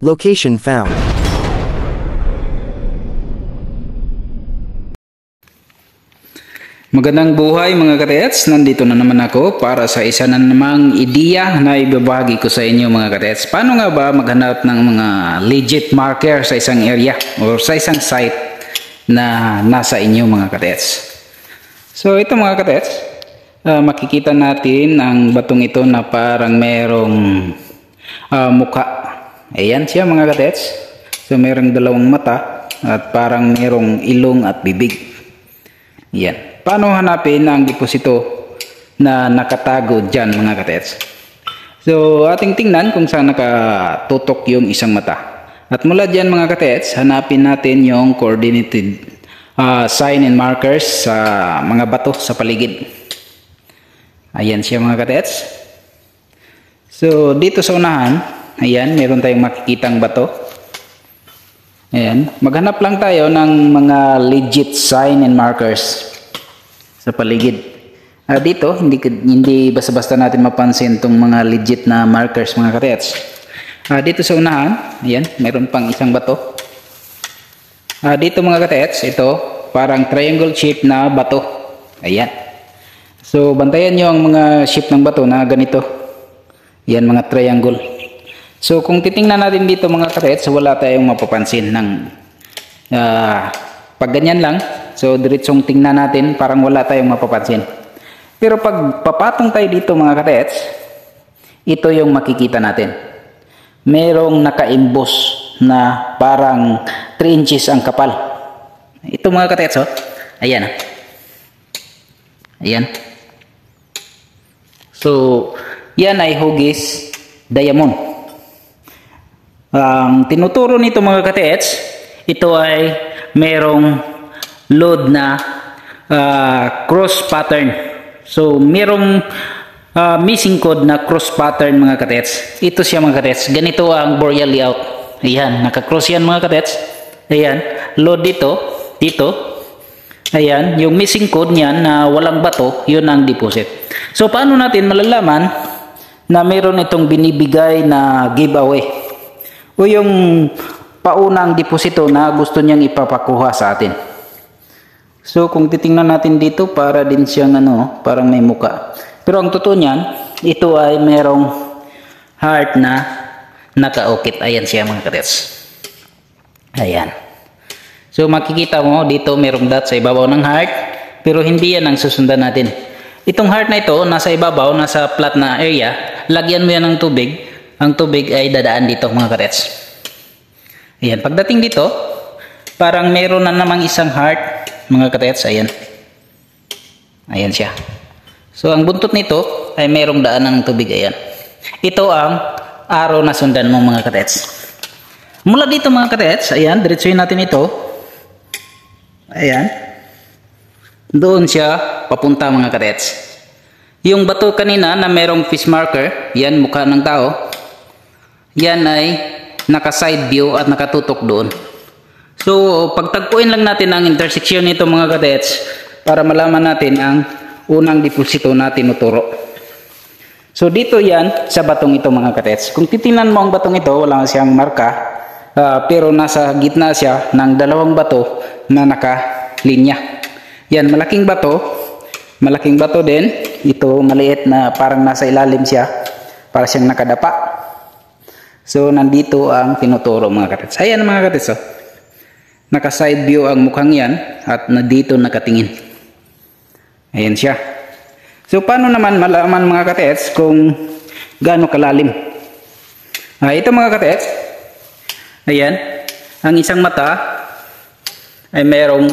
Location found. Magandang buhay mga katets, nandito na naman ako para sa isa na namang ideya na ibabahagi ko sa inyo mga katets. Paano nga ba maghanap ng mga legit marker sa isang area o sa isang site na nasa inyo mga katets? So ito mga katets, makikita natin ang batong ito na parang merong mukha. Ayan siya mga katets. So merong dalawang mata at parang merong ilong at bibig. Yan. Paano hanapin ang deposito na nakatago dyan mga katets? So ating tingnan kung saan nakatutok yung isang mata. At mula dyan mga katets, hanapin natin yung coordinated sign and markers sa mga bato sa paligid. Ayan siya mga katets. So dito sa unahan, ayan, meron tayong makikitang bato. Ayan, maghanap lang tayo ng mga legit sign and markers sa paligid. Dito, hindi basta-basta natin mapansin itong mga legit na markers mga katets. Dito sa unahan, ayan, meron pang isang bato. Dito mga katets, ito, parang triangle shape na bato. Ayan. So, bantayan nyo ang mga shape ng bato na ganito. Ayan, mga triangle. So, kung titingnan natin dito mga katets, wala tayong mapapansin ng pag ganyan lang. So, diretsong tingnan natin, parang wala tayong mapapansin. Pero pag papatong tayo dito mga katets, ito yung makikita natin. Merong naka-emboss na parang 3 inches ang kapal. Ito mga katets, oh. Ayan. Ayan. So, yan ay hugis diamond. Ang tinuturo nito mga katets, ito ay merong load na cross pattern. So merong missing code na cross pattern mga katets. Ito siya mga katets. Ganito ang boreal layout. Ayan, naka-cross yan mga katets. Ayan, load dito. Ayan, yung missing code niyan na walang bato, yun ang deposit. So paano natin malalaman na meron itong binibigay na giveaway o yung paunang deposito na gusto niyang ipapakuha sa atin? So kung titingnan natin dito, para din siyang parang may muka. Pero ang totoo niyan, ito ay merong heart na nakaukit. Ayan siya mga katets. Ayan. So makikita mo dito merong dot sa ibabaw ng heart, pero hindi yan ang susundan natin. Itong heart na ito, nasa ibabaw, nasa flat na area, lagyan mo yan ng tubig. Ang tubig ay dadaan dito mga katets. Ayan, pagdating dito, parang meron na namang isang heart mga katets. Ayan. Ayan siya. So ang buntot nito ay merong daan ng tubig. Ayan. Ito ang arrow na sundan mo mga katets. Mula dito mga katets, ayan, diretsuhin natin ito. Ayan. Doon siya papunta mga katets. Yung bato kanina na merong fish marker, yan mukha ng tao, yan ay naka side view at nakatutok doon. So, pagtagpuin lang natin ang intersection nito mga katets para malaman natin ang unang deposito na tinuturo. So, dito yan sa batong ito mga katets. Kung titingnan mo ang batong ito, wala siyang marka, pero nasa gitna siya ng dalawang bato na nakalinya. Yan, malaking bato din. Ito, maliit na parang nasa ilalim siya, para siyang nakadapa. So, nandito ang tinuturo mga katets. Ayan mga katets, oh. Naka-side view ang mukhang yan at na dito nakatingin. Ayan siya. So, paano naman malaman mga katets kung gaano kalalim? Ito mga katets. Ayan. Ang isang mata ay merong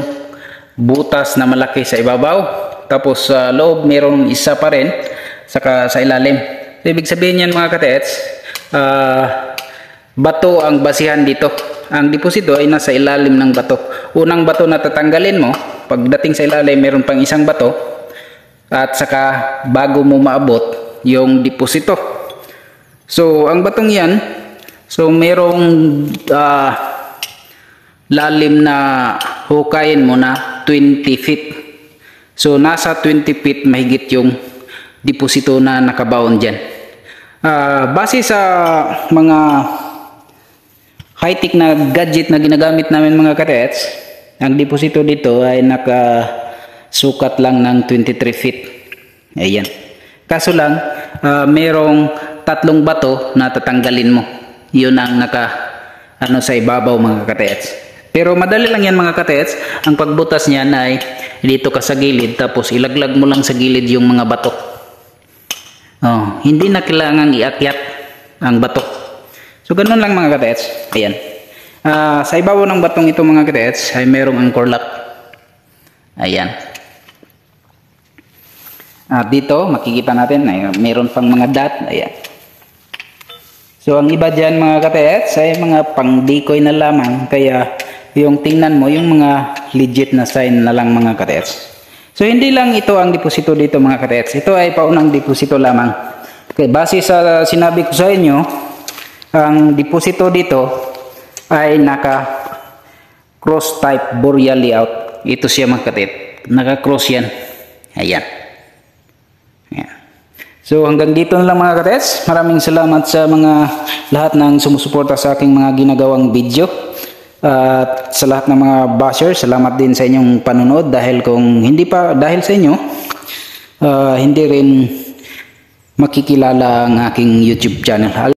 butas na malaki sa ibabaw. Tapos sa loob merong isa pa rin saka sa ilalim. So, ibig sabihin yan mga katets, bato ang basihan dito. Ang deposito ay nasa ilalim ng bato. Unang bato na tatanggalin mo, pagdating sa ilalim, meron pang isang bato. At saka bago mo maabot yung deposito. So, ang batong yan, so merong lalim na hukayin mo na 20 feet. So, nasa 20 feet mahigit yung deposito na nakabaon dyan. Base sa mga high-tech na gadget na ginagamit namin mga katets. Ang deposito dito ay nakasukat lang ng 23 feet. Ayan. Kaso lang, merong 3 bato na tatanggalin mo. Yun ang sa ibabaw mga katets. Pero madali lang yan mga katets. Ang pagbutas niyan ay dito ka sa gilid, tapos ilaglag mo lang sa gilid yung mga bato. Hindi na kailangang iakyat ang bato. So ganun lang mga katets. Ayan. Sa ibabaw ng batong ito mga katets ay merong anchor lock. Ayan. Dito makikita natin ay meron pang mga dot. Ayan. So ang iba dyan mga katets ay mga pang decoy na lamang. Kaya yung tingnan mo yung mga legit na sign na lang mga katets. So hindi lang ito ang deposito dito mga katets. Ito ay paunang deposito lamang. Okay, base sa sinabi ko sa inyo, ang deposito dito ay naka cross type boreal layout. Ito siya mga katets. Naka cross yan. Ayan. Ayan. So hanggang dito na lang mga katets. Maraming salamat sa mga lahat ng sumusuporta sa aking mga ginagawang video. At sa lahat ng mga bashers, salamat din sa inyong panunod dahil kung hindi pa dahil sa inyo, hindi rin makikilala ang aking YouTube channel.